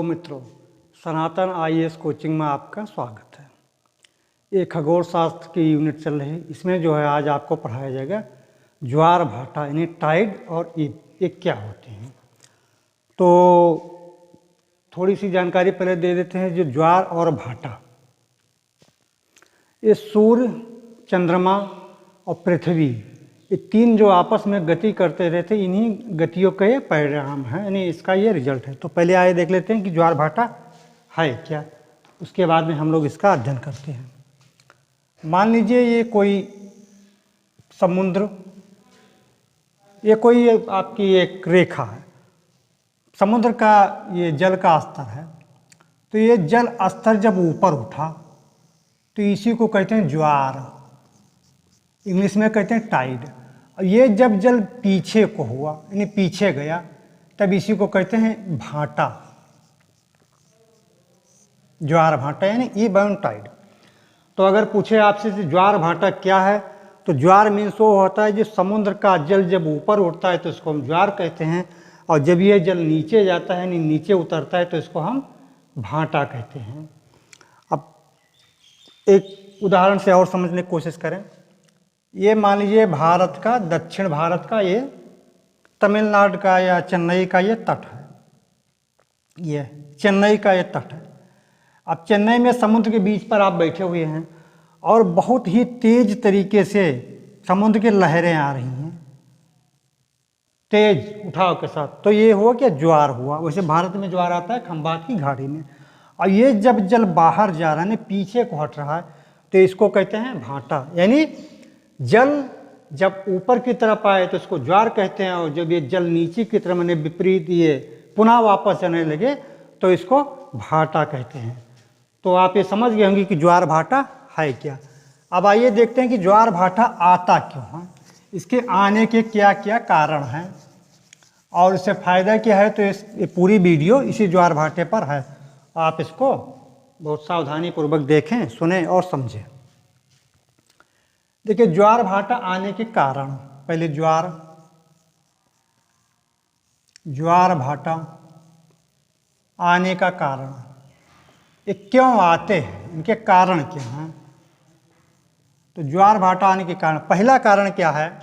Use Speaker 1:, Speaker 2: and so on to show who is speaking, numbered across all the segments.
Speaker 1: तो मित्रों, सनातन IAS coaching में आपका स्वागत है। ये खगोल शास्त्र की यूनिट चल रही है। इसमें जो है आज आपको पढ़ाया जाएगा ज्वार भाटा यानी टाइड और ईब, ये क्या होते हैं। तो थोड़ी सी जानकारी पहले दे देते हैं। जो ज्वार और भाटा, ये सूर्य, चंद्रमा और पृथ्वी, ये तीन जो आपस में गति करते रहते, इन्हीं गतियों का ये परिणाम है, यानी इसका ये रिजल्ट है। तो पहले आइए देख लेते हैं कि ज्वार भाटा है क्या, उसके बाद में हम लोग इसका अध्ययन करते हैं। मान लीजिए ये कोई समुद्र, ये कोई आपकी एक रेखा है, समुद्र का ये जल का स्तर है। तो ये जल स्तर जब ऊपर उठा तो इसी को कहते हैं ज्वार, इंग्लिश में कहते हैं टाइड। और ये जब जल पीछे को हुआ यानी पीछे गया, तब इसी को कहते हैं भाटा, ज्वार भाटा यानी ईब एंड टाइड। तो अगर पूछे आपसे ज्वार भाटा क्या है, तो ज्वार मीन्स वो होता है जो समुद्र का जल जब ऊपर उठता है तो इसको हम ज्वार कहते हैं, और जब ये जल नीचे जाता है यानी नीचे उतरता है तो इसको हम भाटा कहते हैं। अब एक उदाहरण से और समझने की कोशिश करें। ये मान लीजिए भारत का, दक्षिण भारत का, ये तमिलनाडु का या चेन्नई का ये तट है, ये चेन्नई का ये तट है। अब चेन्नई में समुद्र के बीच पर आप बैठे हुए हैं और बहुत ही तेज तरीके से समुद्र की लहरें आ रही हैं, तेज उठाव के साथ। तो ये हुआ क्या, ज्वार हुआ। वैसे भारत में ज्वार आता है खंबात की घाटी में। और ये जब जल बाहर जा रहा है, पीछे को हट रहा है, तो इसको कहते हैं भाटा। यानी जल जब ऊपर की तरफ आए तो इसको ज्वार कहते हैं, और जब ये जल नीचे की तरफ मैंने विपरीत ये पुनः वापस जाने लगे तो इसको भाटा कहते हैं। तो आप ये समझ गए होंगे कि ज्वार भाटा है क्या। अब आइए देखते हैं कि ज्वार भाटा आता क्यों है, इसके आने के क्या क्या कारण हैं और इससे फायदा क्या है। तो ये पूरी वीडियो इसी ज्वार भाटे पर है, आप इसको बहुत सावधानी पूर्वक देखें, सुने और समझें। देखिए ज्वार भाटा आने के कारण, पहले ज्वार भाटा आने का कारण, ये क्यों आते हैं, इनके कारण क्या हैं। तो ज्वार भाटा आने के कारण, पहला कारण क्या है,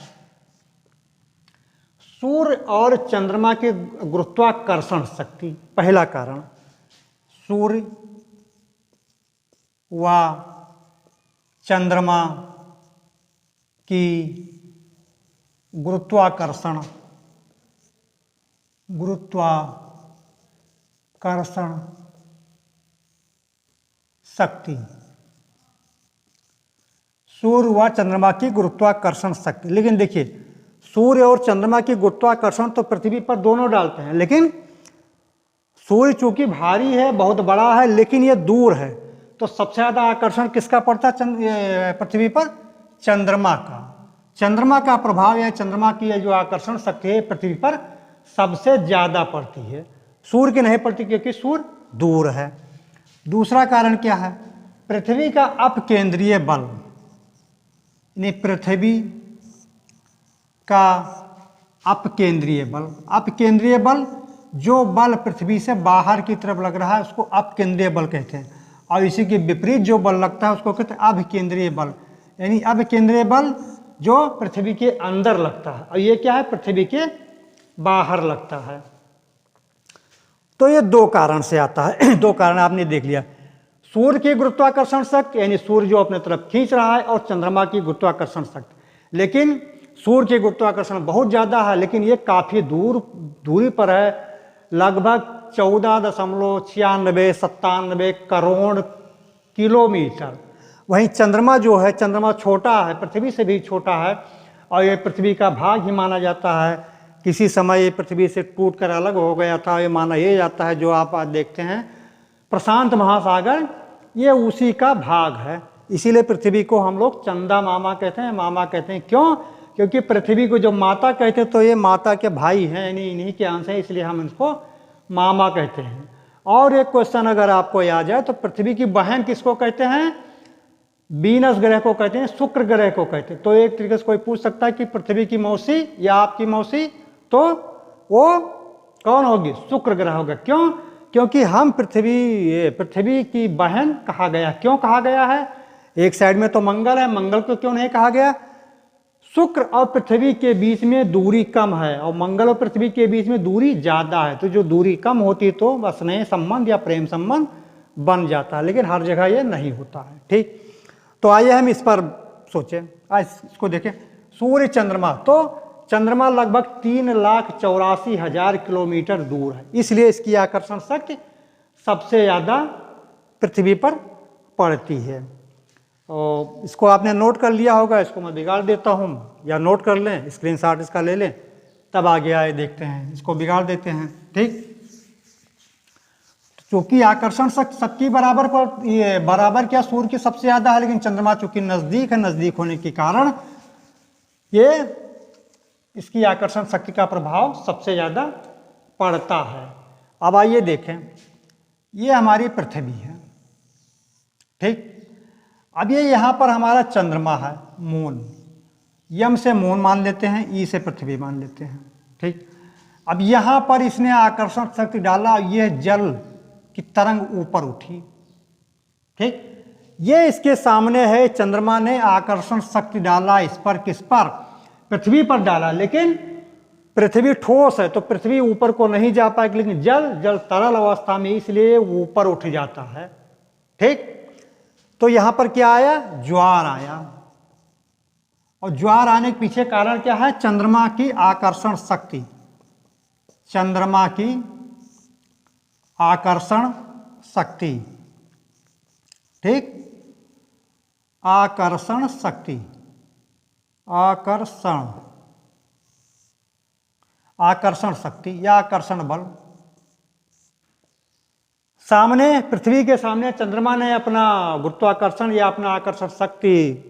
Speaker 1: सूर्य और चंद्रमा के गुरुत्वाकर्षण शक्ति। पहला कारण, सूर्य व चंद्रमा की गुरुत्वाकर्षण शक्ति, सूर्य व चंद्रमा की गुरुत्वाकर्षण शक्ति। लेकिन देखिए, सूर्य और चंद्रमा की गुरुत्वाकर्षण तो पृथ्वी पर दोनों डालते हैं, लेकिन सूर्य चूंकि भारी है, बहुत बड़ा है, लेकिन ये दूर है, तो सबसे ज़्यादा आकर्षण किसका पड़ता है पृथ्वी पर, चंद्रमा का। चंद्रमा का प्रभाव या चंद्रमा की जो आकर्षण शक्ति है पृथ्वी पर सबसे ज़्यादा पड़ती है, सूर्य की नहीं पड़ती, क्योंकि सूर्य दूर है। दूसरा कारण क्या है, पृथ्वी का अपकेंद्रीय बल, यानी पृथ्वी का अपकेंद्रीय बल। अपकेंद्रीय बल, जो बल पृथ्वी से बाहर की तरफ लग रहा है उसको अपकेंद्रीय बल कहते हैं, और इसी के विपरीत जो बल लगता है उसको कहते हैं अभिकेंद्रीय बल। यानी अभिकेंद्रीय बल जो पृथ्वी के अंदर लगता है, और ये क्या है, पृथ्वी के बाहर लगता है। तो ये दो कारण से आता है। दो कारण आपने देख लिया, सूर्य की गुरुत्वाकर्षण शक्ति यानी सूर्य जो अपने तरफ खींच रहा है, और चंद्रमा की गुरुत्वाकर्षण शक्ति। लेकिन सूर्य की गुरुत्वाकर्षण बहुत ज़्यादा है, लेकिन ये काफ़ी दूरी पर है, लगभग 14.9697 करोड़ किलोमीटर। वहीं चंद्रमा जो है, चंद्रमा छोटा है, पृथ्वी से भी छोटा है, और ये पृथ्वी का भाग ही माना जाता है। किसी समय ये पृथ्वी से टूटकर अलग हो गया था, ये माना ये जाता है। जो आप आज देखते हैं प्रशांत महासागर, ये उसी का भाग है। इसीलिए पृथ्वी को हम लोग चंदा मामा कहते हैं, मामा कहते हैं। क्यों, क्योंकि पृथ्वी को जो माता कहते हैं, तो ये माता के भाई हैं, यानी इन्हीं के अंश हैं, इसलिए हम इसको मामा कहते हैं। और एक क्वेश्चन अगर आपको याद जाए, तो पृथ्वी की बहन किसको कहते हैं, वीनस ग्रह को कहते हैं, शुक्र ग्रह को कहते हैं। तो एक तरीके से कोई पूछ सकता है कि पृथ्वी की मौसी या आपकी मौसी, तो वो कौन होगी, शुक्र ग्रह होगा। क्यों, क्योंकि हम पृथ्वी की बहन कहा गया। क्यों कहा गया है? एक साइड में तो मंगल है, मंगल को क्यों नहीं कहा गया? शुक्र और पृथ्वी के बीच में दूरी कम है और मंगल और पृथ्वी के बीच में दूरी ज़्यादा है, तो जो दूरी कम होती तो स्नेह संबंध या प्रेम संबंध बन जाता है, लेकिन हर जगह ये नहीं होता है। ठीक, तो आइए हम इस पर सोचें, आज इसको देखें। सूर्य चंद्रमा, तो चंद्रमा लगभग 3,84,000 किलोमीटर दूर है, इसलिए इसकी आकर्षण शक्ति सबसे ज़्यादा पृथ्वी पर पड़ती है। और इसको आपने नोट कर लिया होगा, इसको मैं बिगाड़ देता हूँ, या नोट कर लें, स्क्रीनशॉट इसका ले लें, तब आगे आए देखते हैं। इसको बिगाड़ देते हैं। ठीक, चूंकि आकर्षण शक्ति बराबर पर ये बराबर क्या सूर्य की सबसे ज़्यादा है, लेकिन चंद्रमा चूंकि नज़दीक है, नज़दीक होने के कारण ये इसकी आकर्षण शक्ति का प्रभाव सबसे ज़्यादा पड़ता है। अब आइए देखें, ये हमारी पृथ्वी है। ठीक, अब ये यहाँ पर हमारा चंद्रमा है, मून, यम से मून मान लेते हैं, ई से पृथ्वी मान लेते हैं। ठीक, अब यहाँ पर इसने आकर्षण शक्ति डाला, ये जल की तरंग ऊपर उठी। ठीक, ये इसके सामने है, चंद्रमा ने आकर्षण शक्ति डाला इस पर, किस पर? पृथ्वी पर डाला, लेकिन पृथ्वी ठोस है तो पृथ्वी ऊपर को नहीं जा पाएगी, लेकिन जल तरल अवस्था में, इसलिए ऊपर उठ जाता है। ठीक, तो यहां पर क्या आया? ज्वार आया। और ज्वार आने के पीछे कारण क्या है? चंद्रमा की आकर्षण शक्ति, चंद्रमा की आकर्षण शक्ति। ठीक, आकर्षण शक्ति, आकर्षण शक्ति या आकर्षण बल। सामने पृथ्वी के सामने चंद्रमा ने अपना गुरुत्वाकर्षण या अपना आकर्षण शक्ति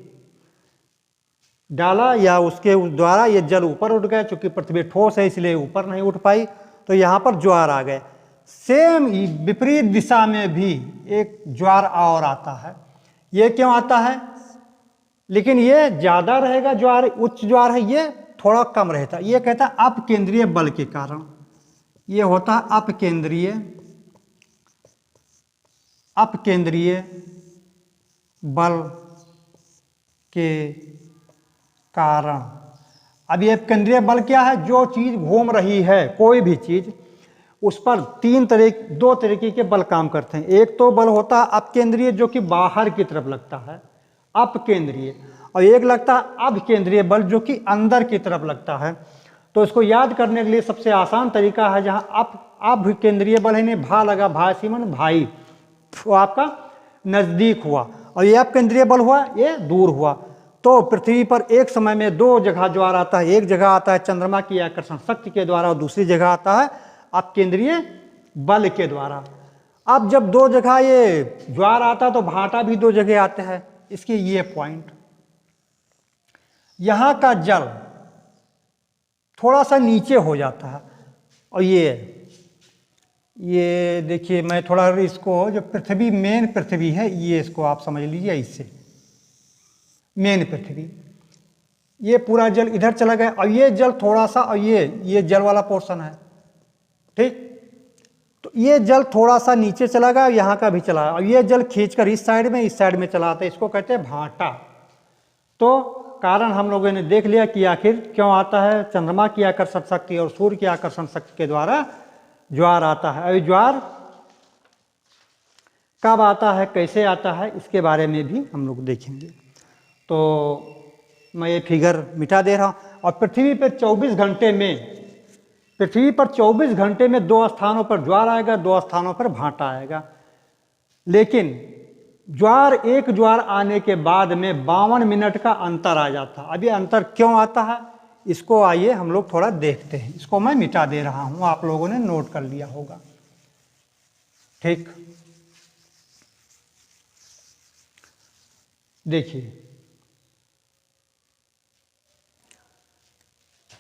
Speaker 1: डाला, या उसके द्वारा ये जल ऊपर उठ गया। चूंकि पृथ्वी ठोस है इसलिए ऊपर नहीं उठ पाई, तो यहाँ पर ज्वार आ गए। सेम विपरीत दिशा में भी एक ज्वार और आता है। ये क्यों आता है? लेकिन ये ज्यादा रहेगा ज्वार, उच्च ज्वार है, ये थोड़ा कम रहता है। ये कहता है अपकेंद्रीय बल के कारण, ये होता है अपकेंद्रीय बल के कारण। अब ये अपकेंद्रीय बल क्या है? जो चीज घूम रही है, कोई भी चीज, उस पर दो तरीके के बल काम करते हैं। एक तो बल होता है अपकेंद्रीय, जो कि बाहर की तरफ लगता है, अपकेंद्रीय, और एक लगता है अभकेंद्रीय बल, जो कि अंदर की तरफ लगता है। तो इसको याद करने के लिए सबसे आसान तरीका है, जहां अभकेंद्रीय बल है, भा लगा, भा सीमन भाई, वो आपका नजदीक हुआ, और ये अपकेंद्रीय बल हुआ, ये दूर हुआ। तो पृथ्वी पर एक समय में दो जगह ज्वार आता है। एक जगह आता है चंद्रमा की आकर्षण शक्ति के द्वारा, और दूसरी जगह आता है अपकेंद्रीय बल के द्वारा। अब जब दो जगह ये ज्वार आता है तो भाटा भी दो जगह आते हैं। इसके ये पॉइंट, यहां का जल थोड़ा सा नीचे हो जाता है, और ये देखिए, मैं थोड़ा इसको, जो पृथ्वी मेन पृथ्वी है, ये इसको आप समझ लीजिए, इससे मेन पृथ्वी, ये पूरा जल इधर चला गया, और ये जल थोड़ा सा, और ये जल वाला पोर्शन है। ठीक, तो ये जल थोड़ा सा नीचे चला गया, यहाँ का भी चला, और ये जल खींचकर इस साइड में चला आता है। इसको कहते हैं भाटा। तो कारण हम लोगों ने देख लिया कि आखिर क्यों आता है। चंद्रमा की आकर्षण शक्ति और सूर्य की आकर्षण शक्ति के द्वारा ज्वार आता है। और ज्वार कब आता है, कैसे आता है, इसके बारे में भी हम लोग देखेंगे। तो मैं ये फिगर मिटा दे रहा हूँ। और पृथ्वी पर 24 घंटे में 2 स्थानों पर ज्वार आएगा, 2 स्थानों पर भाटा आएगा। लेकिन एक ज्वार आने के बाद में 52 मिनट का अंतर आ जाता है। अब ये अंतर क्यों आता है, इसको आइए हम लोग थोड़ा देखते हैं। इसको मैं मिटा दे रहा हूं, आप लोगों ने नोट कर लिया होगा। ठीक, देखिए,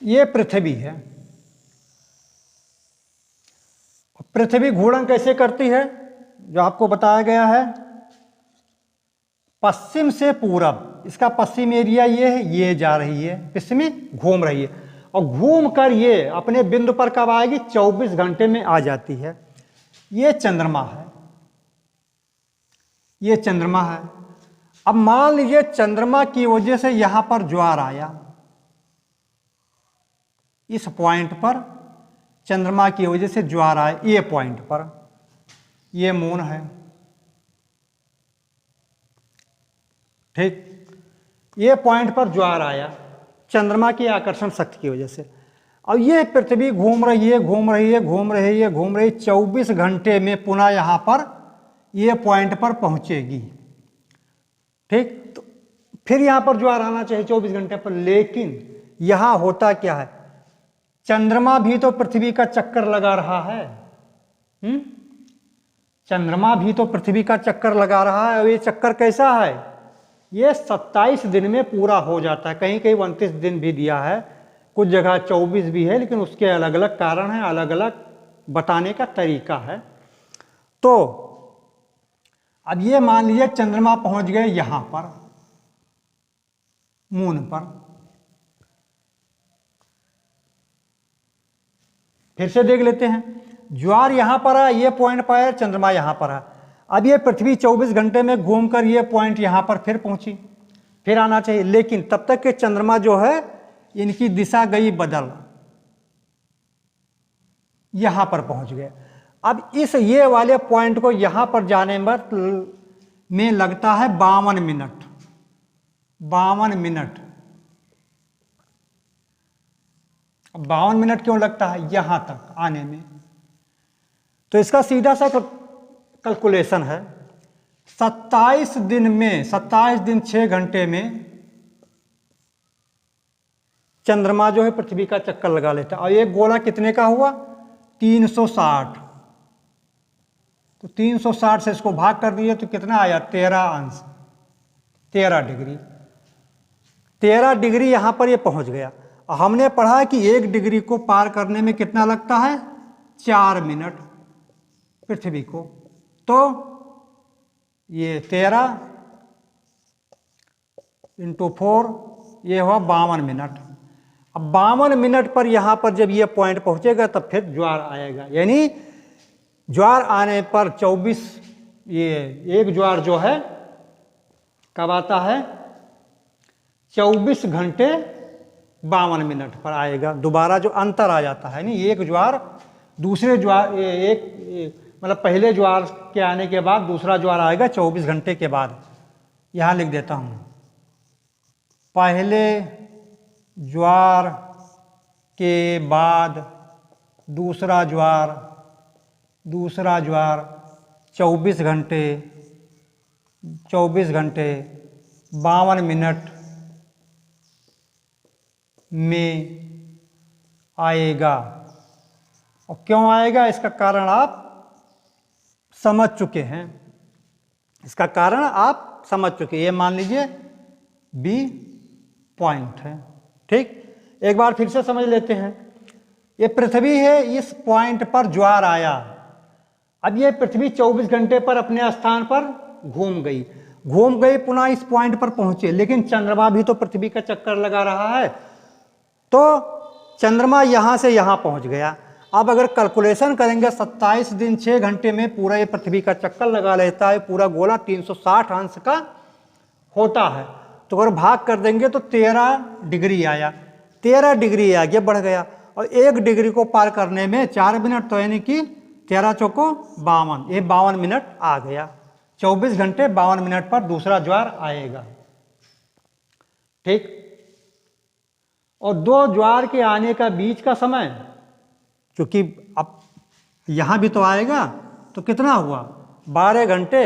Speaker 1: ये पृथ्वी है। पृथ्वी घूर्णन कैसे करती है, जो आपको बताया गया है, पश्चिम से पूरब, इसका पश्चिम एरिया ये है, ये जा रही है पश्चिमी, घूम रही है, और घूम कर ये अपने बिंदु पर कब आएगी, 24 घंटे में आ जाती है। ये चंद्रमा है, ये चंद्रमा है। अब मान लीजिए चंद्रमा की वजह से यहां पर ज्वार आया, इस पॉइंट पर चंद्रमा की वजह से ज्वार आया, ये पॉइंट पर, ये मून है, ठीक। ये पॉइंट पर ज्वार आया चंद्रमा की आकर्षण शक्ति की वजह से। अब ये पृथ्वी घूम रही है, घूम रही है, घूम रही है, घूम रही, 24 घंटे में पुनः यहां पर ये पॉइंट पर पहुंचेगी, ठीक। तो फिर यहां पर ज्वार आना चाहिए 24 घंटे पर, लेकिन यहां होता क्या है, चंद्रमा भी तो पृथ्वी का चक्कर लगा रहा है, चंद्रमा भी तो पृथ्वी का चक्कर लगा रहा है। और ये चक्कर कैसा है, ये 27 दिन में पूरा हो जाता है, कहीं कहीं 29 दिन भी दिया है, कुछ जगह 24 भी है, लेकिन उसके अलग अलग कारण हैं, अलग अलग बताने का तरीका है। तो अब ये मान लीजिए चंद्रमा पहुंच गए यहां पर, मून पर, फिर से देख लेते हैं, ज्वार यहां पर है, ये पॉइंट पर है, चंद्रमा यहां पर है। अब ये पृथ्वी 24 घंटे में घूमकर ये पॉइंट यहां पर फिर पहुंची, फिर आना चाहिए, लेकिन तब तक के चंद्रमा जो है इनकी दिशा गई बदल, यहां पर पहुंच गए। अब इस ये वाले पॉइंट को यहां पर जाने में लगता है 52 मिनट, 52 मिनट। 52 मिनट क्यों लगता है यहां तक आने में, तो इसका सीधा सा कैलकुलेशन है, 27 दिन में, 27 दिन 6 घंटे में चंद्रमा जो है पृथ्वी का चक्कर लगा लेता है। और एक गोला कितने का हुआ, 360, तो 360 से इसको भाग कर दिए तो कितना आया, 13 अंश, 13 डिग्री, 13 डिग्री यहां पर ये पहुंच गया। हमने पढ़ा कि 1 डिग्री को पार करने में कितना लगता है, 4 मिनट पृथ्वी को, तो ये 13 × 4 ये हुआ 52 मिनट। अब 52 मिनट पर यहां पर जब ये पॉइंट पहुंचेगा तब फिर ज्वार आएगा, यानी ज्वार आने पर 24, ये एक ज्वार जो है कब आता है, 24 घंटे 52 मिनट पर आएगा, दोबारा जो अंतर आ जाता है, नहीं एक ज्वार दूसरे ज्वार, मतलब पहले ज्वार के आने के बाद दूसरा ज्वार आएगा 24 घंटे के बाद। यहां लिख देता हूं, पहले ज्वार के बाद दूसरा ज्वार, दूसरा ज्वार 24 घंटे 52 मिनट में आएगा। और क्यों आएगा, इसका कारण आप समझ चुके हैं, इसका कारण आप समझ चुके हैं। ये मान लीजिए बी पॉइंट है, ठीक। एक बार फिर से समझ लेते हैं, ये पृथ्वी है, इस पॉइंट पर ज्वार आया। अब ये पृथ्वी 24 घंटे पर अपने स्थान पर घूम गई, पुनः इस पॉइंट पर पहुंचे, लेकिन चंद्रमा भी तो पृथ्वी का चक्कर लगा रहा है, तो चंद्रमा यहां से यहां पहुंच गया। अब अगर कैलकुलेशन करेंगे 27 दिन 6 घंटे में पूरा ये पृथ्वी का चक्कर लगा लेता है, पूरा गोला 360 अंश का होता है, तो अगर भाग कर देंगे तो 13 डिग्री आया, 13 डिग्री आगे बढ़ गया। और 1 डिग्री को पार करने में 4 मिनट, तो यानी कि 13 चौको 52, ये 52 मिनट आ गया। 24 घंटे 52 मिनट पर दूसरा ज्वार आएगा, ठीक। और 2 ज्वार के आने का बीच का समय, क्योंकि अब यहां भी तो आएगा, तो कितना हुआ, 12 घंटे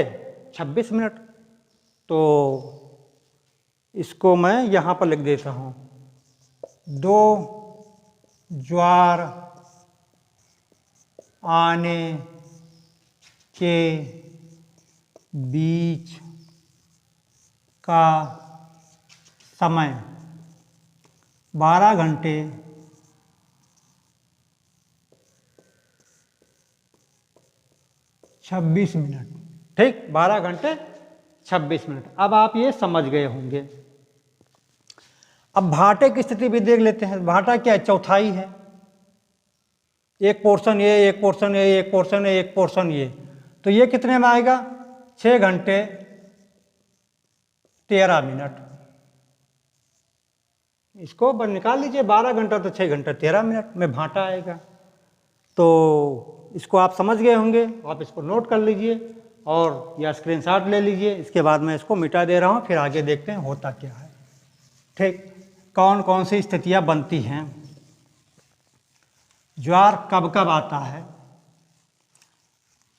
Speaker 1: 26 मिनट। तो इसको मैं यहां पर लिख देता हूं, 2 ज्वार आने के बीच का समय 12 घंटे 26 मिनट, ठीक, 12 घंटे 26 मिनट। अब आप ये समझ गए होंगे। अब भाटे की स्थिति भी देख लेते हैं। भाटा क्या है, चौथाई है, एक पोर्शन ये, एक पोर्शन ये, एक पोर्शन ये, एक पोर्शन ये, तो ये कितने में आएगा? 6 घंटे 13 मिनट। इसको निकाल लीजिए, 12 घंटा तो 6 घंटा 13 मिनट में भाटा आएगा। तो इसको आप समझ गए होंगे, आप इसको नोट कर लीजिए और या स्क्रीनशॉट ले लीजिए। इसके बाद मैं इसको मिटा दे रहा हूँ, फिर आगे देखते हैं होता क्या है। ठीक, कौन कौन सी स्थितियाँ बनती हैं, ज्वार कब कब आता है,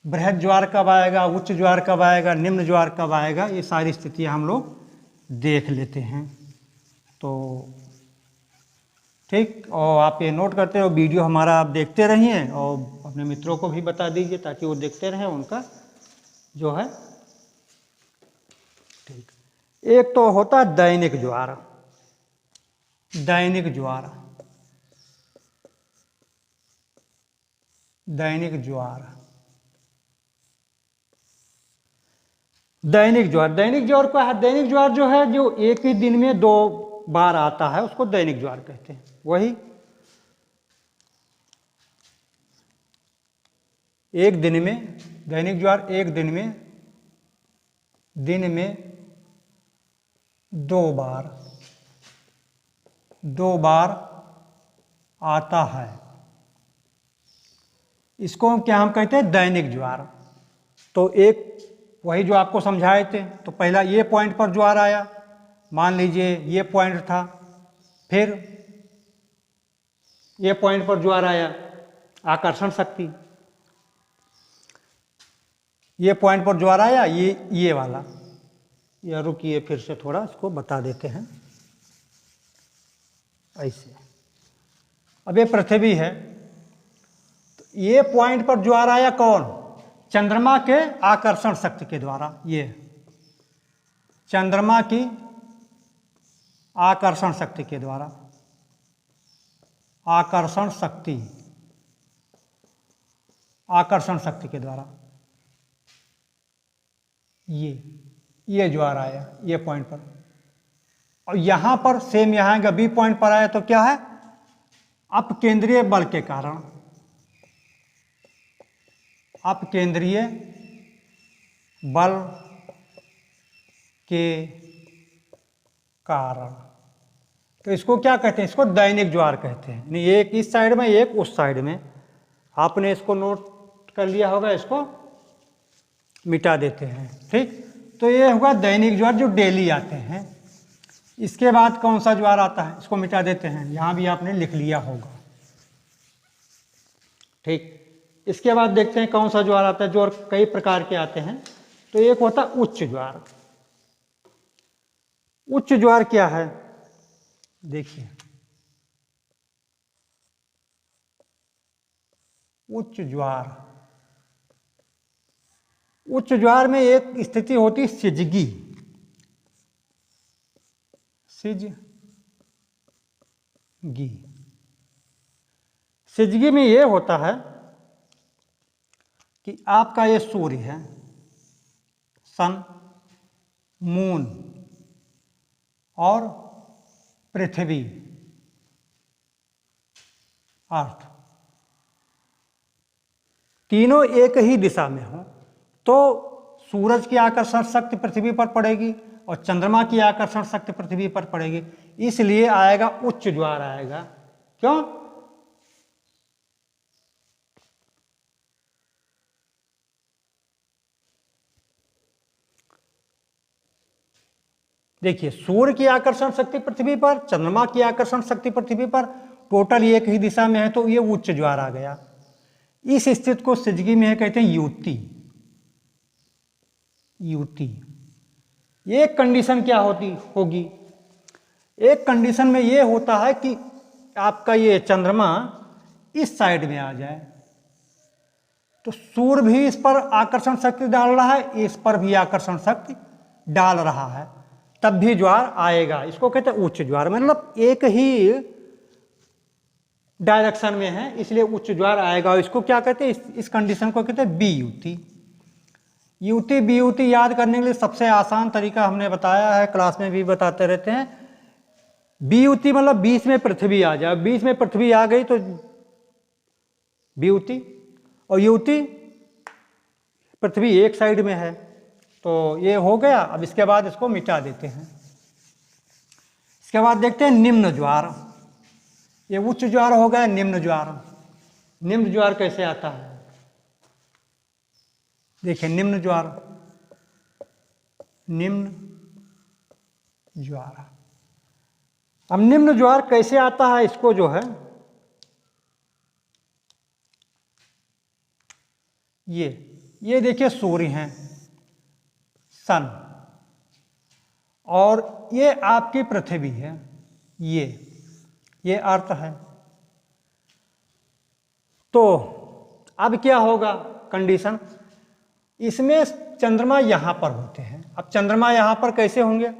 Speaker 1: बृहद ज्वार कब आएगा, उच्च ज्वार कब आएगा, निम्न ज्वार कब आएगा, ये सारी स्थितियाँ हम लोग देख लेते हैं। तो ठीक, और आप ये नोट करते हो, वीडियो हमारा आप देखते रहिए और अपने मित्रों को भी बता दीजिए ताकि वो देखते रहें, उनका जो है। ठीक, एक तो होता है दैनिक ज्वार। दैनिक ज्वार, दैनिक ज्वार, दैनिक ज्वार। दैनिक ज्वार क्या है? दैनिक ज्वार जो है, जो एक ही दिन में 2 बार आता है, उसको दैनिक ज्वार कहते हैं। वही एक दिन में, दैनिक ज्वार एक दिन में 2 बार आता है, इसको हम क्या हम कहते हैं? दैनिक ज्वार। तो एक वही जो आपको समझाए थे, तो पहला ये पॉइंट पर ज्वार आया, मान लीजिए ये पॉइंट था, फिर ये पॉइंट पर ज्वार आया, आकर्षण शक्ति, ये पॉइंट पर ज्वार आया, ये वाला। या रुकिए, फिर से थोड़ा इसको बता देते हैं। ऐसे अब ये पृथ्वी है, तो ये पॉइंट पर ज्वार आया कौन? चंद्रमा के आकर्षण शक्ति के द्वारा। ये चंद्रमा की आकर्षण शक्ति के द्वारा, आकर्षण शक्ति, आकर्षण शक्ति के द्वारा ये ज्वार आया, ये पॉइंट पर। और यहां पर सेम यहां का बी पॉइंट पर आया, तो क्या है? अपकेंद्रीय बल के कारण, अपकेंद्रीय बल के कारण। तो इसको क्या कहते हैं? इसको दैनिक ज्वार कहते हैं। नहीं, एक इस साइड में, एक उस साइड में। आपने इसको नोट कर लिया होगा, इसको मिटा देते हैं। ठीक, तो ये होगा दैनिक ज्वार जो डेली आते हैं। इसके बाद कौन सा ज्वार आता है? इसको मिटा देते हैं, यहां भी आपने लिख लिया होगा। ठीक, इसके बाद देखते हैं कौन सा ज्वार आता है। ज्वार कई प्रकार के आते हैं। तो एक होता है उच्च ज्वार। उच्च ज्वार क्या है? देखिए, उच्च ज्वार, उच्च ज्वार में एक स्थिति होती है सिजगी। सिजगी, सिजगी में ये होता है कि आपका ये सूर्य है, सन, मून और पृथ्वी, अर्थ, तीनों एक ही दिशा में हो, तो सूरज की आकर्षण शक्ति पृथ्वी पर पड़ेगी और चंद्रमा की आकर्षण शक्ति पृथ्वी पर पड़ेगी। इसलिए आएगा उच्च ज्वार आएगा। क्यों? देखिए, सूर्य की आकर्षण शक्ति पृथ्वी पर, चंद्रमा की आकर्षण शक्ति पृथ्वी पर, टोटल एक ही दिशा में है, तो ये उच्च ज्वार आ गया। इस स्थिति को सिजगी में कहते हैं युति। युति। एक कंडीशन क्या होगी? एक कंडीशन में ये होता है कि आपका ये चंद्रमा इस साइड में आ जाए, तो सूर्य भी इस पर आकर्षण शक्ति डाल रहा है, इस पर भी आकर्षण शक्ति डाल रहा है, तब भी ज्वार आएगा। इसको कहते हैं उच्च ज्वार। मतलब एक ही डायरेक्शन में है, इसलिए उच्च ज्वार आएगा। और इसको क्या कहते हैं? इस कंडीशन को कहते हैं बीयुति। युति बीयुति याद करने के लिए सबसे आसान तरीका हमने बताया है, क्लास में भी बताते रहते हैं। बीयुति मतलब बीच में पृथ्वी आ जाए। बीच में पृथ्वी आ गई तो वियुति, और युति पृथ्वी एक साइड में है, तो ये हो गया। अब इसके बाद इसको मिटा देते हैं। इसके बाद देखते हैं निम्न ज्वार। ये उच्च ज्वार हो गया, निम्न ज्वार। निम्न ज्वार कैसे आता है? देखिए निम्न ज्वार, निम्न ज्वार। अब निम्न ज्वार कैसे आता है, इसको जो है ये देखिए सूर्य हैं, सन, और ये आपकी पृथ्वी है, ये अर्थ है। तो अब क्या होगा कंडीशन, इसमें चंद्रमा यहाँ पर होते हैं। अब चंद्रमा यहाँ पर कैसे होंगे,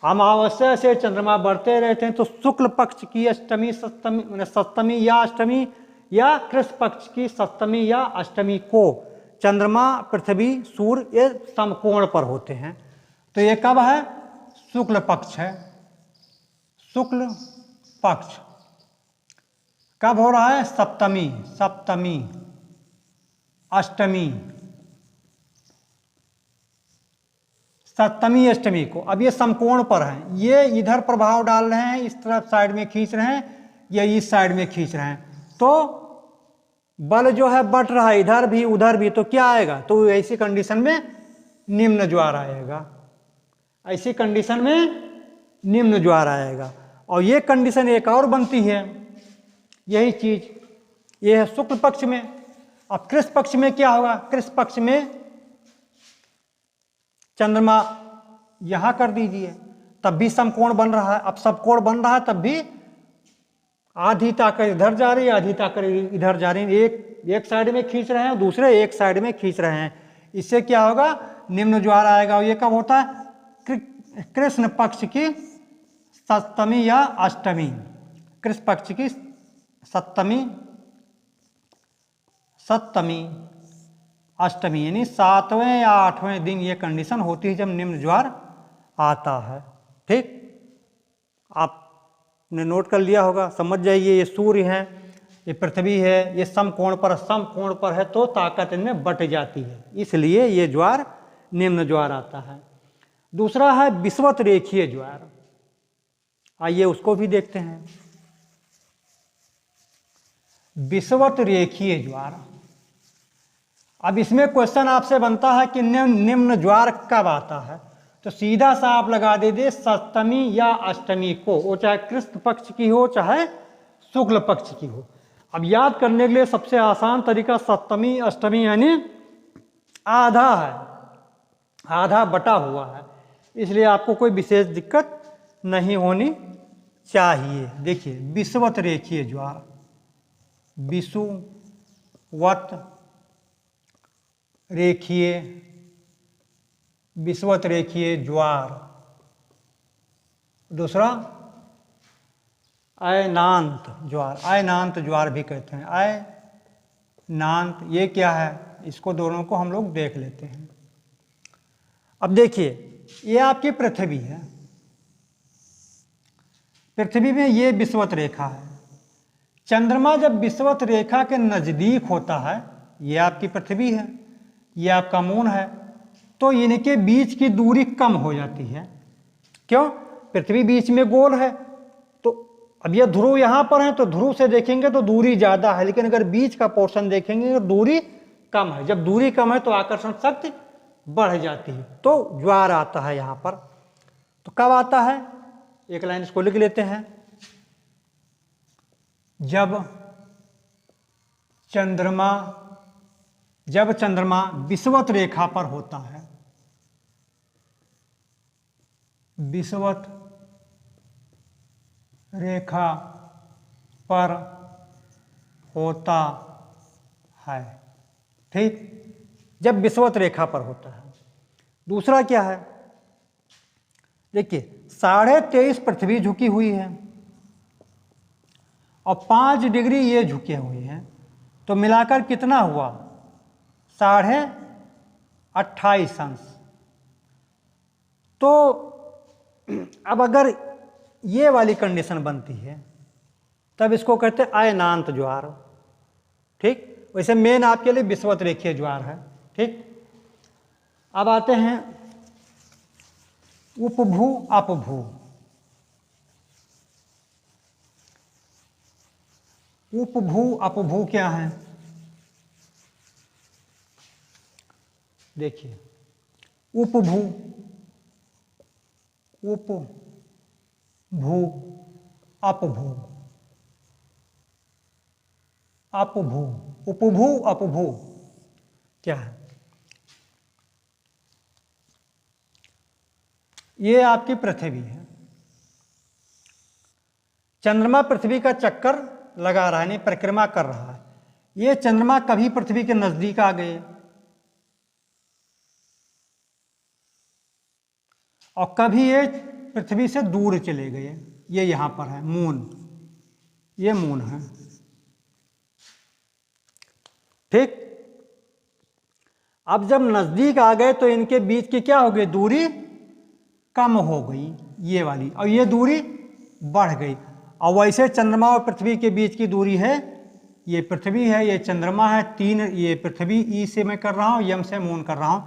Speaker 1: अमावस्या से चंद्रमा बढ़ते रहते हैं, तो शुक्ल पक्ष की अष्टमी सप्तमी या अष्टमी या कृष्ण पक्ष की सप्तमी या अष्टमी को चंद्रमा पृथ्वी सूर्य ये समकोण पर होते हैं। तो ये कब है, शुक्ल पक्ष है, शुक्ल पक्ष कब हो रहा है, सप्तमी, सप्तमी, अष्टमी, सप्तमी अष्टमी को। अब ये समकोण पर हैं, ये इधर प्रभाव डाल रहे हैं, इस तरफ साइड में खींच रहे हैं, या इस साइड में खींच रहे हैं, तो बल जो है बढ़ रहा है इधर भी उधर भी, तो क्या आएगा, तो ऐसी कंडीशन में निम्न ज्वार आएगा, ऐसी कंडीशन में निम्न ज्वार आएगा। और ये कंडीशन एक और बनती है, यही चीज ये है शुक्ल पक्ष में। अब कृष्ण पक्ष में क्या होगा, कृष्ण पक्ष में चंद्रमा यहां कर दीजिए, तब भी समकोण बन रहा है। अब समकोण बन रहा है तब भी आधी ताकत इधर जा रही है, आधी ताकत इधर जा रही है, एक साइड में खींच रहे हैं, दूसरे एक साइड में खींच रहे हैं। इससे क्या होगा, निम्न ज्वार आएगा। और ये कब होता है, कृष्ण पक्ष की सप्तमी या अष्टमी, कृष्ण पक्ष की सप्तमी अष्टमी, यानी 7वें या 8वें दिन ये कंडीशन होती है जब निम्न ज्वार आता है। ठीक, आपने नोट कर लिया होगा, समझ जाइए। ये सूर्य है, ये पृथ्वी है, ये समकोण पर है, तो ताकत इनमें बट जाती है, इसलिए ये ज्वार निम्न ज्वार आता है। दूसरा है विषुवत रेखीय ज्वार, आइए उसको भी देखते हैं। विषुवत रेखीय ज्वार, अब इसमें क्वेश्चन आपसे बनता है कि निम्न ज्वार कब आता है, तो सीधा सा आप लगा दीजिए सप्तमी या अष्टमी को, वो चाहे कृष्ण पक्ष की हो चाहे शुक्ल पक्ष की हो। अब याद करने के लिए सबसे आसान तरीका सप्तमी अष्टमी यानी आधा है, आधा बटा हुआ है, इसलिए आपको कोई विशेष दिक्कत नहीं होनी चाहिए। देखिए विषुवत रेखीय ज्वार, विषुवत रेखीय, विषुवत रेखीय ज्वार। दूसरा अयनांत ज्वार, अयनांत ज्वार भी कहते हैं, अयनांत। ये क्या है, इसको दोनों को हम लोग देख लेते हैं। अब देखिए ये आपकी पृथ्वी है, पृथ्वी में ये विषुवत रेखा है। चंद्रमा जब विषुवत रेखा के नजदीक होता है, ये आपकी पृथ्वी है, ये आपका मून है, तो इनके बीच की दूरी कम हो जाती है। क्यों, पृथ्वी बीच में गोल है, तो अब ये ध्रुव यहाँ पर है, तो ध्रुव से देखेंगे तो दूरी ज़्यादा है, लेकिन अगर बीच का पोर्शन देखेंगे तो दूरी कम है। जब दूरी कम है तो आकर्षण शक्ति बढ़ जाती है, तो ज्वार आता है यहाँ पर। तो कब आता है, एक लाइन इसको लिख लेते हैं। जब चंद्रमा विषुवत रेखा पर होता है, विषुवत रेखा पर होता है, ठीक, जब विषुवत रेखा पर होता है। दूसरा क्या है, देखिए 23.5 पृथ्वी झुकी हुई है और 5 डिग्री ये झुके हुए हैं, तो मिलाकर कितना हुआ, 28.5 अंश। तो अब अगर ये वाली कंडीशन बनती है तब इसको कहते हैं अयनांत ज्वार, ठीक। वैसे मेन आपके लिए विषुवत रेखीय ज्वार है। ठीक, अब आते हैं उपभू अपभू। उपभू अपभू क्या है? देखिए, उपभू, उपभू, अपभू, अपभू, उपभू अपभू क्या है? ये आपकी पृथ्वी है। चंद्रमा पृथ्वी का चक्कर लगा रहा है, यानी परिक्रमा कर रहा है। ये चंद्रमा कभी पृथ्वी के नजदीक आ गए और कभी ये पृथ्वी से दूर चले गए। ये यहां पर है मून, ये मून है। ठीक, अब जब नजदीक आ गए तो इनके बीच की क्या हो गई? दूरी कम हो गई, ये वाली, और ये दूरी बढ़ गई। और वैसे चंद्रमा और पृथ्वी के बीच की दूरी है, ये पृथ्वी है, ये चंद्रमा है, 3, ये पृथ्वी ई से मैं कर रहा हूं, यम से मून कर रहा हूं,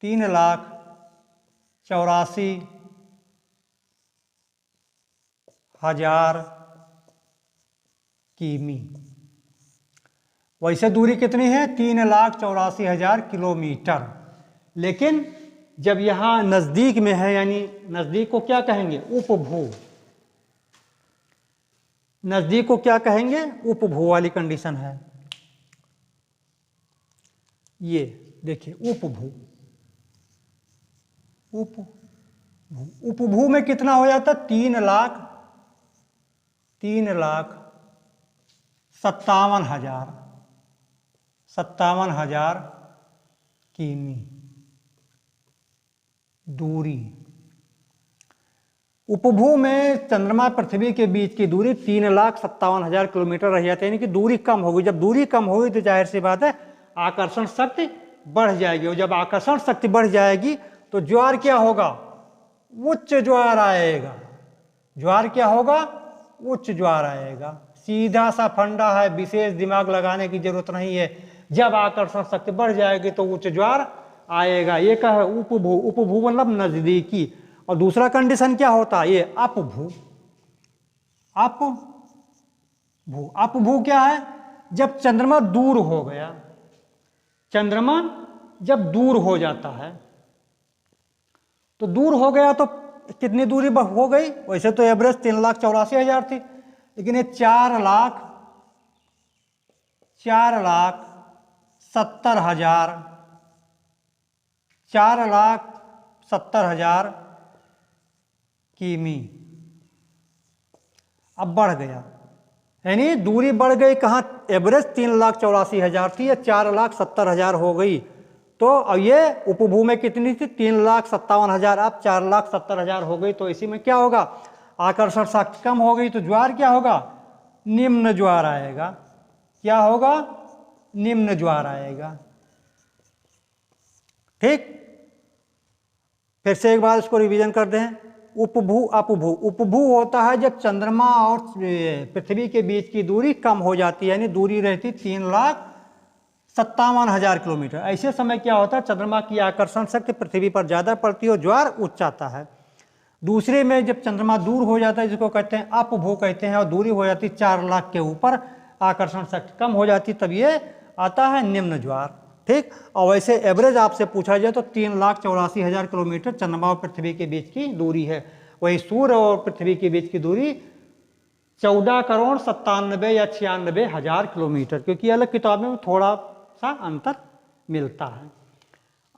Speaker 1: 3,84,000 किमी। वैसे दूरी कितनी है? 3,84,000 किलोमीटर। लेकिन जब यहां नजदीक में है, यानी नजदीक को क्या कहेंगे? उपभू। नजदीक को क्या कहेंगे? उपभू वाली कंडीशन है। ये देखिए उपभू, उपभू, उपभू में कितना हो जाता? 3,57,000 किमी दूरी। उपभू में चंद्रमा पृथ्वी के बीच की दूरी 3,57,000 किलोमीटर रह जाती है, यानी कि दूरी कम होगी। जब दूरी कम होगी तो जाहिर सी बात है आकर्षण शक्ति बढ़ जाएगी, और जब आकर्षण शक्ति बढ़ जाएगी तो ज्वार क्या होगा? उच्च ज्वार आएगा। ज्वार क्या होगा? उच्च ज्वार आएगा। सीधा सा फंडा है, विशेष दिमाग लगाने की जरूरत नहीं है। जब आकर्षण शक्ति बढ़ जाएगी तो उच्च ज्वार आएगा। ये क्या है? उपभू। उपभू मतलब नजदीकी। और दूसरा कंडीशन क्या होता है? ये अपभू। अपभू, अपभू क्या है? जब चंद्रमा दूर हो गया। चंद्रमा जब दूर हो जाता है तो दूर हो गया तो कितनी दूरी हो गई? वैसे तो एवरेज 3,84,000 थी, लेकिन ये 4,70,000 किमी अब बढ़ गया, यानी दूरी बढ़ गई। कहाँ? एवरेज 3,84,000 थी, या 4,70,000 हो गई। तो अब ये उपभू में कितनी थी? 3,57,000, अब 4,70,000 हो गई। तो इसी में क्या होगा? आकर्षण शक्ति कम हो गई तो ज्वार क्या होगा? निम्न ज्वार आएगा। क्या होगा? निम्न ज्वार आएगा। ठीक, फिर से एक बार इसको रिवीजन कर दें। उपभू अपभू। उपभू होता है जब चंद्रमा और पृथ्वी के बीच की दूरी कम हो जाती है, यानी दूरी रहती 3,57,000 किलोमीटर। ऐसे समय क्या होता है? चंद्रमा की आकर्षण शक्ति पृथ्वी पर ज्यादा पड़ती है और ज्वार उच्च आता है। दूसरे में जब चंद्रमा दूर हो जाता है, जिसको कहते हैं अपभू कहते हैं, और दूरी हो जाती 4 लाख के ऊपर, आकर्षण शक्ति कम हो जाती, तब ये आता है निम्न ज्वार। ठीक, और वैसे एवरेज आपसे पूछा जाए तो 3,84,000 किलोमीटर चंद्रमा और पृथ्वी के बीच की दूरी है। वही सूर्य और पृथ्वी के बीच की दूरी 14,97,000 या 96,000 किलोमीटर, क्योंकि अलग किताबों में थोड़ा सा अंतर मिलता है।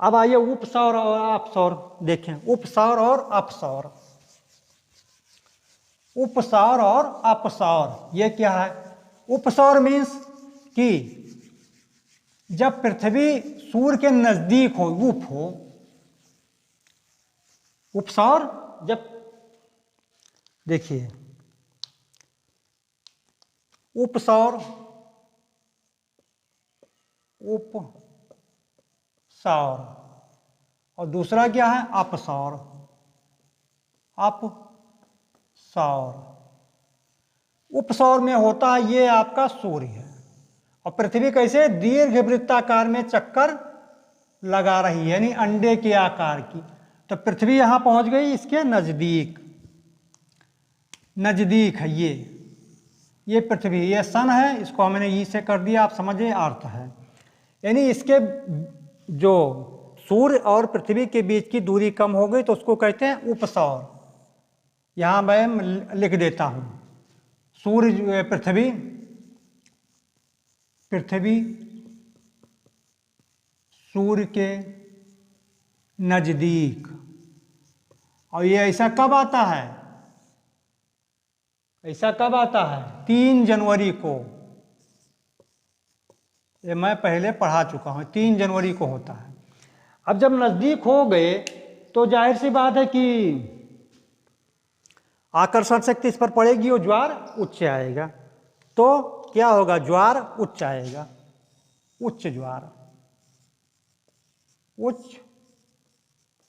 Speaker 1: अब आइए उपसौर और अपसौर देखें। उपसौर और अपसौर। उपसौर और अपसौर ये क्या है? उपसौर मीन्स कि जब पृथ्वी सूर्य के नजदीक हो, उप हो। उपसौर जब, देखिए उपसौर, उपसौर, और दूसरा क्या है? अपसौर। अपसौर। उपसौर में होता है, ये आपका सूर्य है, और पृथ्वी कैसे दीर्घ वृत्ताकार में चक्कर लगा रही है, यानी अंडे के आकार की। तो पृथ्वी यहां पहुंच गई इसके नजदीक, नजदीक है ये पृथ्वी, ये सन है, इसको हमने ई से कर दिया, आप समझे, अर्थ है। यानी इसके जो सूर्य और पृथ्वी के बीच की दूरी कम हो गई तो उसको कहते हैं उपसौर। यहां मैं लिख देता हूं, सूर्य पृथ्वी सूर्य के नजदीक। और ये ऐसा कब आता है, ऐसा कब आता है, 3 जनवरी को। ये मैं पहले पढ़ा चुका हूं, 3 जनवरी को होता है। अब जब नजदीक हो गए तो जाहिर सी बात है कि आकर्षण शक्ति इस पर पड़ेगी और ज्वार उच्च आएगा। तो क्या होगा, ज्वार उच्च आएगा, उच्च ज्वार, उच्च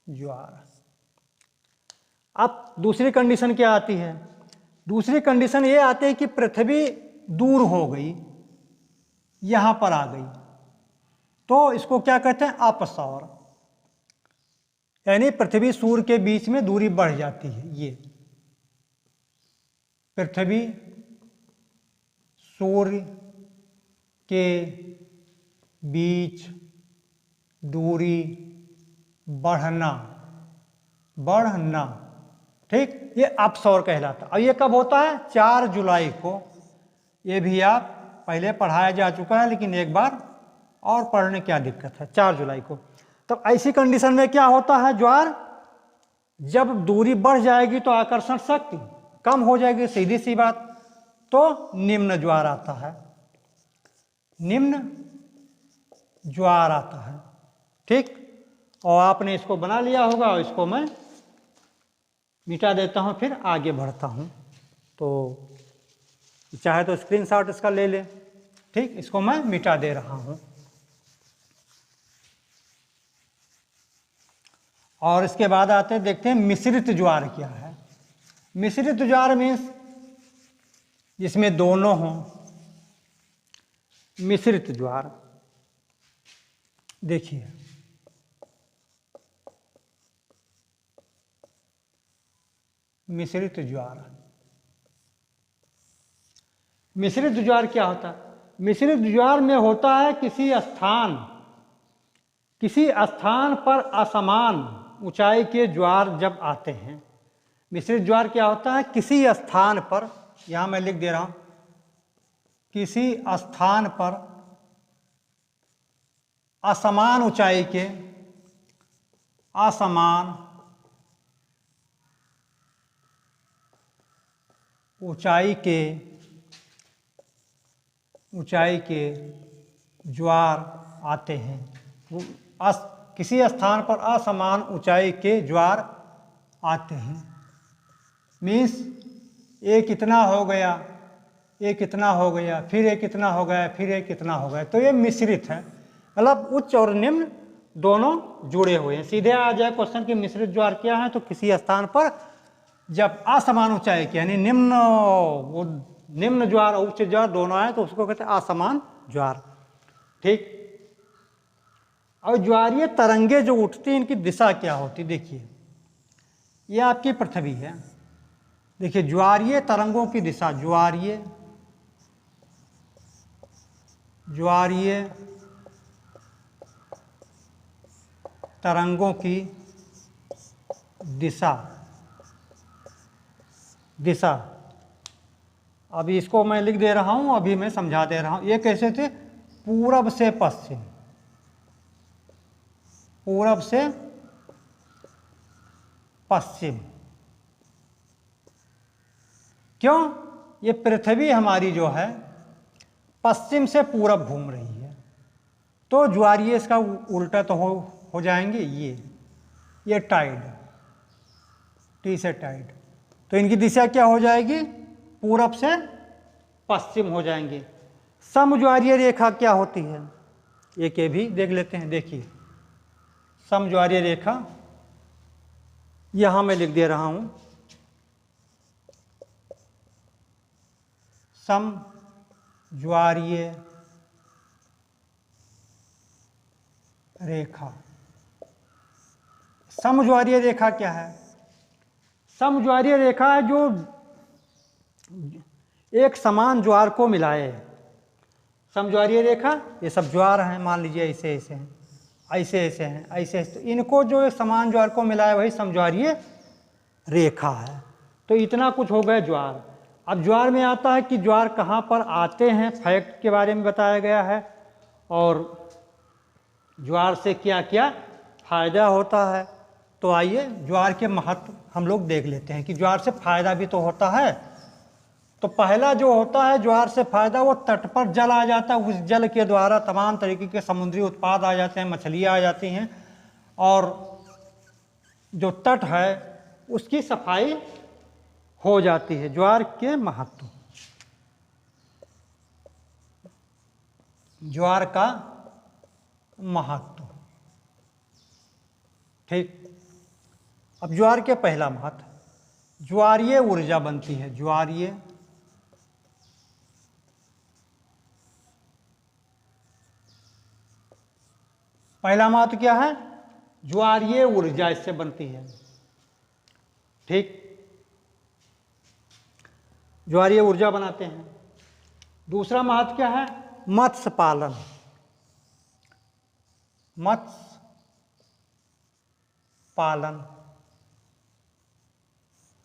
Speaker 1: ज्वार। अब दूसरी कंडीशन क्या आती है, दूसरी कंडीशन ये आती है कि पृथ्वी दूर हो गई, यहां पर आ गई, तो इसको क्या कहते हैं, अपसौर। यानी पृथ्वी सूर्य के बीच में दूरी बढ़ जाती है। ये पृथ्वी सूर्य के बीच दूरी बढ़ना, बढ़ना, ठीक, ये अपसौर कहलाता है। और ये कब होता है, 4 जुलाई को। ये भी आप पहले पढ़ाया जा चुका है, लेकिन एक बार और पढ़ने क्या दिक्कत है, 4 जुलाई को। तब ऐसी कंडीशन में क्या होता है, ज्वार जब दूरी बढ़ जाएगी तो आकर्षण शक्ति कम हो जाएगी, सीधी सी बात, तो निम्न ज्वार आता है, निम्न ज्वार आता है, ठीक। और आपने इसको बना लिया होगा, और इसको मैं मिटा देता हूं, फिर आगे बढ़ता हूं। तो चाहे तो स्क्रीनशॉट इसका ले ले, ठीक, इसको मैं मिटा दे रहा हूं। और इसके बाद आते देखते हैं मिश्रित ज्वार क्या है। मिश्रित ज्वार मीन्स जिसमें दोनों हों, मिश्रित ज्वार। देखिए मिश्रित ज्वार, मिश्रित ज्वार क्या होता है, मिश्रित ज्वार में होता है किसी स्थान पर असमान ऊंचाई के ज्वार जब आते हैं। मिश्रित ज्वार क्या होता है, किसी स्थान पर, यहां मैं लिख दे रहा हूं, किसी स्थान पर असमान ऊंचाई के, असमान ऊंचाई के ज्वार आते हैं। किसी स्थान पर असमान ऊंचाई के ज्वार आते हैं, मीन्स एक इतना हो गया, एक इतना हो गया, फिर एक इतना हो गया, फिर एक इतना हो गया, तो ये मिश्रित है। मतलब उच्च और निम्न दोनों जुड़े हुए हैं। सीधे आ जाए क्वेश्चन कि मिश्रित ज्वार क्या है, तो किसी स्थान पर जब असमान ऊंचाई के, यानी निम्न ज्वार और उच्च ज्वार दोनों आए, तो उसको कहते हैं असमान ज्वार, ठीक। और ज्वारीय तरंगे जो उठती हैं, इनकी दिशा क्या होती, देखिए ये आपकी पृथ्वी है, देखिए ज्वारीय तरंगों की दिशा, ज्वारीय तरंगों की दिशा। अभी इसको मैं लिख दे रहा हूं, अभी मैं समझा दे रहा हूं। ये कैसे थे, पूरब से पश्चिम, पूरब से पश्चिम। क्यों, ये पृथ्वी हमारी जो है पश्चिम से पूरब घूम रही है, तो ज्वारीय इसका उल्टा तो हो जाएंगे ये टाइड, टी से टाइड, तो इनकी दिशा क्या हो जाएगी, पूरब से पश्चिम हो जाएंगे। समज्वारीय रेखा क्या होती है, एक ये भी देख लेते हैं। देखिए समज्वारीय रेखा यहां मैं लिख दे रहा हूं, समज्वारीय रेखा। समज्वारीय रेखा क्या है? समज्वारीय रेखा है जो एक समान ज्वार को मिलाए। समज्वारीय रेखा, ये सब ज्वार हैं, मान लीजिए ऐसे ऐसे हैं, ऐसे ऐसे हैं, ऐसे ऐसे, तो इनको जो एक समान ज्वार को मिलाए वही समज्वारीय रेखा है। तो इतना कुछ हो गया ज्वार। अब ज्वार में आता है कि ज्वार कहाँ पर आते हैं, फैक्ट के बारे में बताया गया है, और ज्वार से क्या क्या फायदा होता है। तो आइए ज्वार के महत्व हम लोग देख लेते हैं कि ज्वार से फायदा भी तो होता है। तो पहला जो होता है ज्वार से फायदा, वो तट पर जल आ जाता है, उस जल के द्वारा तमाम तरीके के समुद्री उत्पाद आ जाते हैं, मछलियाँ आ जाती हैं, और जो तट है उसकी सफाई हो जाती है। ज्वार के महत्व, ज्वार का महत्व, ठीक। अब ज्वार के पहला महत्व, ज्वारीय ऊर्जा बनती है। ज्वारीय पहला महत्व क्या है? ज्वारीय ऊर्जा इससे बनती है, ठीक। ज्वारीय ऊर्जा बनाते हैं। दूसरा महत्व क्या है? मत्स्य पालन। मत्स्य पालन,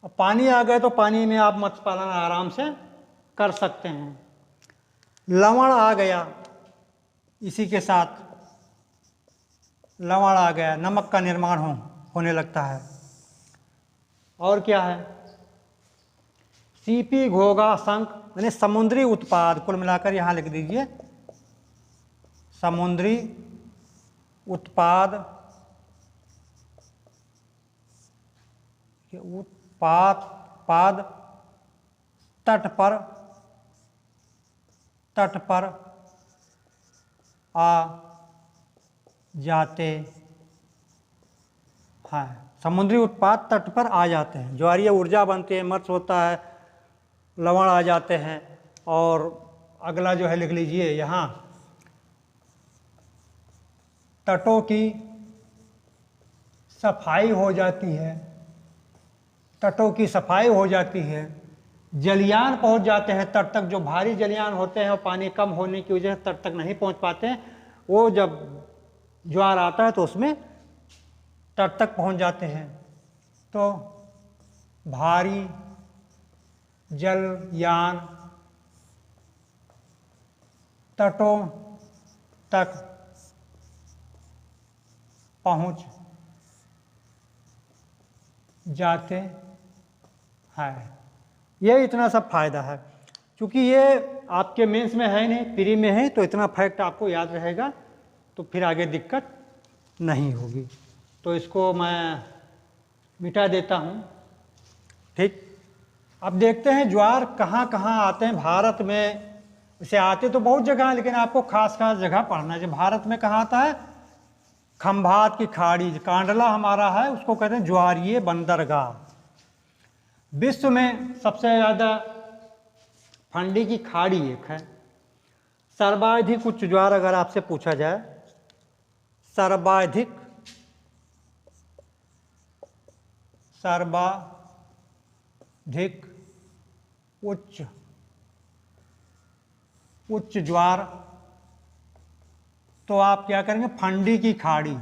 Speaker 1: अब पानी आ गए तो पानी में आप मत्स्य पालन आराम से कर सकते हैं। लवण आ गया, इसी के साथ लवण आ गया, नमक का निर्माण होने लगता है। और क्या है? सीपी, घोंघा, शंख, यानी समुद्री उत्पाद, कुल मिलाकर यहाँ लिख दीजिए, समुद्री उत्पाद, उत्पाद तट पर आ जाते हैं। समुद्री उत्पाद तट पर आ जाते हैं, ज्वारीय ऊर्जा बनती है, मत्स्य होता है, लवण आ जाते हैं। और अगला जो है लिख लीजिए यहाँ, तटों की सफाई हो जाती है, तटों की सफाई हो जाती है। जलयान पहुंच जाते हैं तट तक, जो भारी जलयान होते हैं और पानी कम होने की वजह से तट तक नहीं पहुंच पाते हैं, वो जब ज्वार आता है तो उसमें तट तक पहुंच जाते हैं। तो भारी जलयान तटों तक पहुंच जाते हैं। ये इतना सब फायदा है। क्योंकि ये आपके मेंस में है नहीं, प्री में है, तो इतना फैक्ट आपको याद रहेगा, तो फिर आगे दिक्कत नहीं होगी। तो इसको मैं मिटा देता हूँ, ठीक। अब देखते हैं ज्वार कहाँ कहाँ आते हैं भारत में। इसे आते तो बहुत जगह है, लेकिन आपको खास खास जगह पढ़ना है। भारत में कहाँ आता है? खंभात की खाड़ी, कांडला हमारा है, उसको कहते हैं ज्वारीय बंदरगाह। विश्व में सबसे ज़्यादा फंडी की खाड़ी एक है। सर्वाधिक उच्च ज्वार अगर आपसे पूछा जाए, सर्वाधिक उच्च ज्वार, तो आप क्या करेंगे? फंडी की खाड़ी,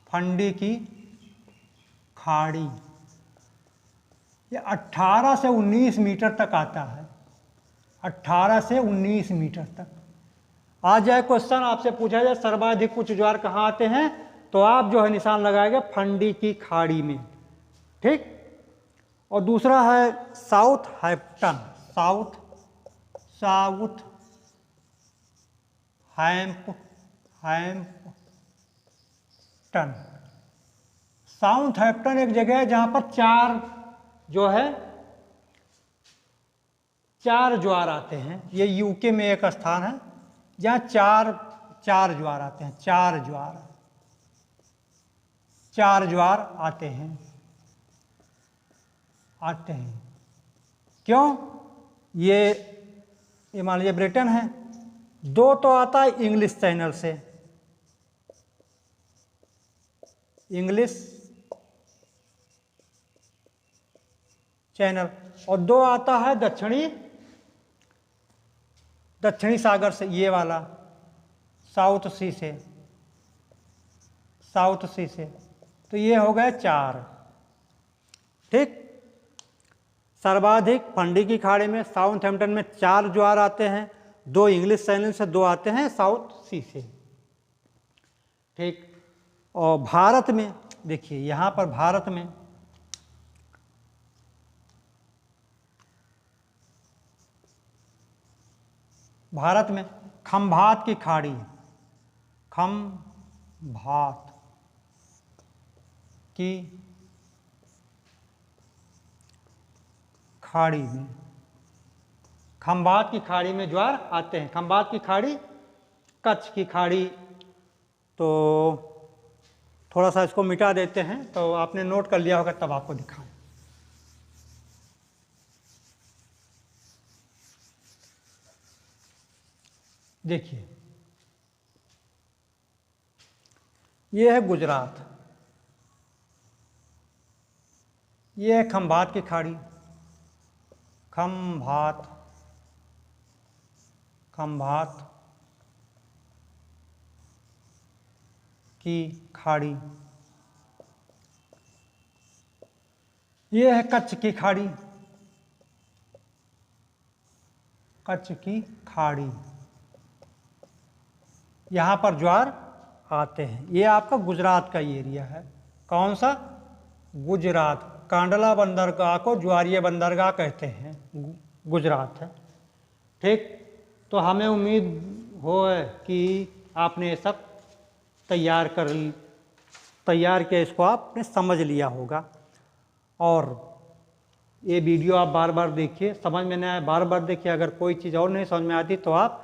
Speaker 1: फंडी की खाड़ी, ये 18 से 19 मीटर तक आता है, 18 से 19 मीटर तक। आ जाए क्वेश्चन, आपसे पूछा जाए सर्वाधिक उच्च ज्वार कहाँ आते हैं, तो आप जो है निशान लगाएंगे फंडी की खाड़ी में, ठीक। और दूसरा है साउथहैम्पटन, साउथहैम्पटन एक जगह है जहाँ पर चार ज्वार आते हैं। ये यूके में एक स्थान है जहाँ चार ज्वार आते हैं, चार ज्वार आते हैं। क्यों? ये मान लीजिए ब्रिटेन है। 2 तो आता है इंग्लिश चैनल से, इंग्लिश चैनल, और 2 आता है दक्षिणी सागर से, ये वाला साउथ सी से, साउथ सी से। तो ये हो गए 4। ठीक। सर्वाधिक फंडी की खाड़ी में साउथहैम्पटन में 4 ज्वार आते हैं, 2 इंग्लिश चैनल से, 2 आते हैं साउथ सी से। ठीक। और भारत में देखिए, यहां पर भारत में खंभात की खाड़ी, खंभात की खाड़ी में, खंभात की खाड़ी में ज्वार आते हैं। खंभात की खाड़ी, कच्छ की खाड़ी। तो थोड़ा सा इसको मिटा देते हैं, तो आपने नोट कर लिया होगा, तब आपको दिखाएं। देखिए, ये है गुजरात, ये है खंभात की खाड़ी, खंभात की खाड़ी। ये है कच्छ की खाड़ी, कच्छ की खाड़ी, यहां पर ज्वार आते हैं। ये आपका गुजरात का एरिया है। कौन सा? गुजरात। कांडला बंदरगाह को ज्वारीय बंदरगाह कहते हैं, गुजरात है। ठीक। तो हमें उम्मीद हो कि आपने सब तैयार किया, इसको आपने समझ लिया होगा। और ये वीडियो आप बार बार देखिए, समझ में नहीं आया बार बार देखिए। अगर कोई चीज़ और नहीं समझ में आती तो आप